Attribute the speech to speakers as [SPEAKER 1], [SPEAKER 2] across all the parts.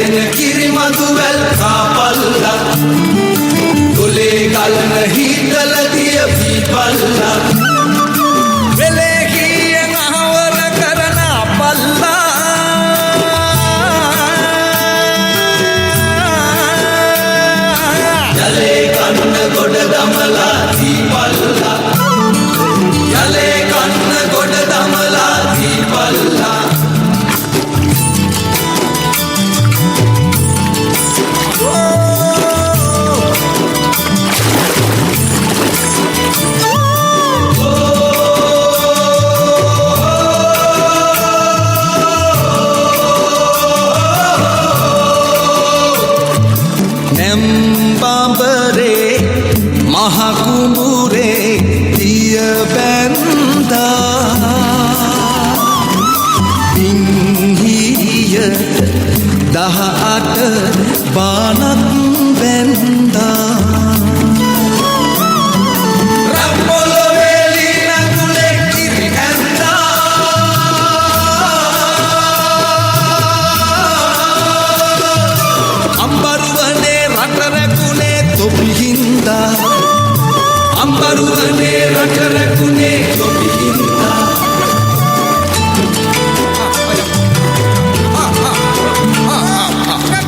[SPEAKER 1] හැදෙන කිරිමදුවැල් කාපල්ලා ගොලේ ගලන හිතල දිය වීපල්ලා වෙලේ කියෙන් අහවර කරන අපල්ලා යලේ කන්න ගොඩ දමලා දීපල්ලා යලේ කන්න ගොඩ දමලා දීපල්ලා බඹරේ මහකුඹුරේ දිය බැන්දා පිංහිරියට 18 බානක් බැන්දා රම්පොළොවේ ලීනගුලේ කිරි ඇන්දා අම්බරුවනේ රටරකුනේ තොපිහින්දා අම්බරුවනේ රටරකුනේ තොපිහින්දා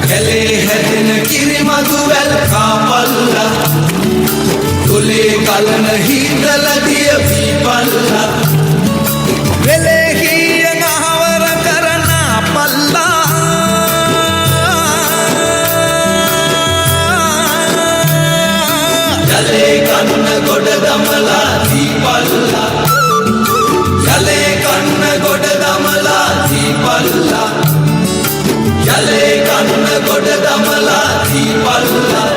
[SPEAKER 1] කැලේ හැදෙන කිරිමදුවැල් කාපල්ලා ගොලේ ගලන හිතල දිය වීපල්ලා වෙලේ කියෙන් අහවර කරන අපල්ලා යලේ කන්න ගොඩ දමලා දීපල්ලා යලේ කන්න ගොඩ දමලා දීපල්ලා යලේ කන්න ගොඩ දමලා දීපල්ලා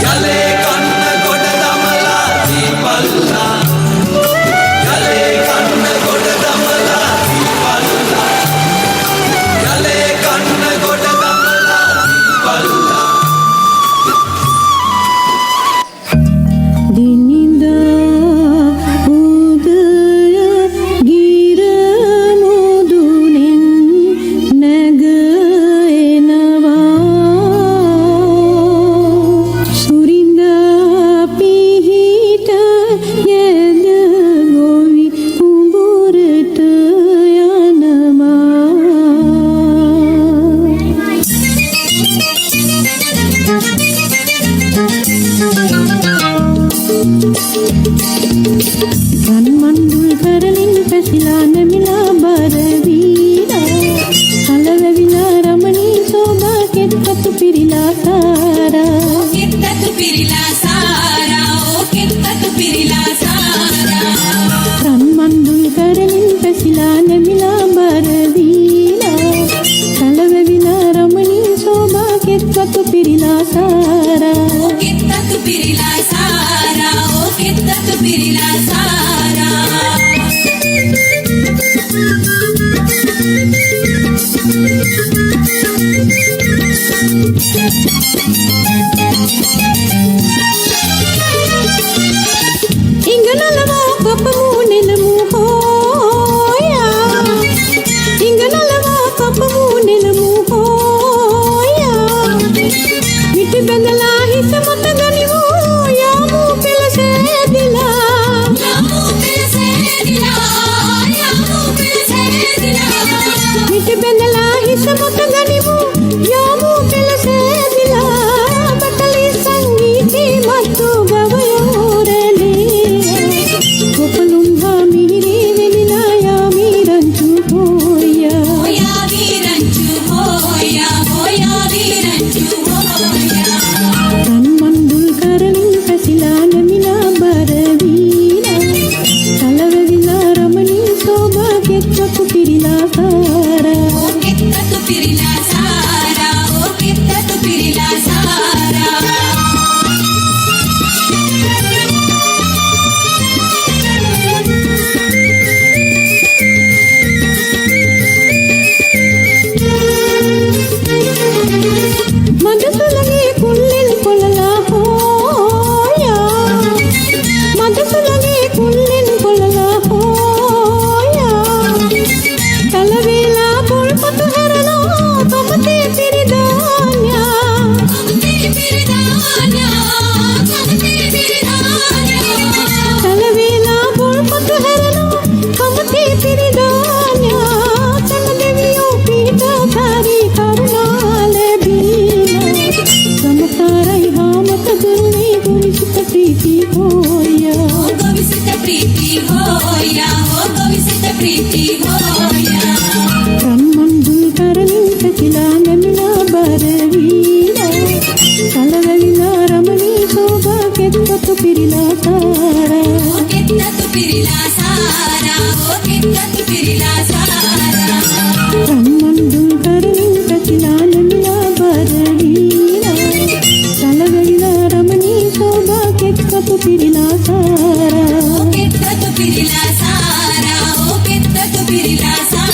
[SPEAKER 1] යලේ කන්න ගොඩ දමලා දීපල්ලා යලේ කන්න ගොඩ දමලා දීපල්ලා යලේ කන්න ගොඩ දමලා දීපල්ලා
[SPEAKER 2] ගන්මන්දුල් කරලින් පැසිලා නැමිලා බරවීලා කලවැවිලා රමණී සෝභා කෙත්තතු පිරිලා සාරා
[SPEAKER 3] කෙත්තතු පිරිලා සාරා ඕ කෙත්තතු පිරිලා සාරා
[SPEAKER 2] ගන්මන්දුල් කරලින් පැසිලා නැමිලා බරවීලා කලවැවිලා රමණී සෝභා කෙත්තතු පිරිලා සාරා
[SPEAKER 3] කෙත්තතු පිරිලා සාරා ඕ කෙත්තතු පිරිලා සාරා
[SPEAKER 2] ඉංගනලවා කපමු නෙලමු හෝයා ඉංගනලවා කපමු නෙලමු හෝයා මිටි බැඳලා හිස මත ගනිමු යාමු පෙළසෑදිලා
[SPEAKER 3] යමු පිළිසෙදිලා යමු පිළිසෙදිලා
[SPEAKER 2] මිටි බැඳලා හිස මත ගනිමු යාමු පෙළසෑදිලා බටලි සංගීතේ මතු ගවයෝරලේ කොපලුම් හා මිහිරේ වෙලිලා යාමි රංචු හෝයා
[SPEAKER 3] හොයා විරංචු හොයා හොයා විරංචු හොයා
[SPEAKER 2] ගන්මන්දුල් කරලින් පැසිලා නැමිලා බරවීලා කලවැවිලා රමණී සෝභා කෙත්තතු පිරිලා සාරා
[SPEAKER 3] ඕ කෙත්තතු පිරිලා සාරා ඕ කෙත්තතු පිරිලා සාරා
[SPEAKER 2] පිරිලා සාරා
[SPEAKER 3] ओ कित्ततु पिरिला सारा ओ कित्ततु पिरिला सारा
[SPEAKER 2] රන්මන්දුල් කරමින් පැසිලා නැමිලා බරවීලා සලවැවිලා රමණී සෝභා කෙත්කපු පිරිලා सारा
[SPEAKER 3] ओ कित्ततु पिरिला सारा ओ कित्ततु पिरिला सारा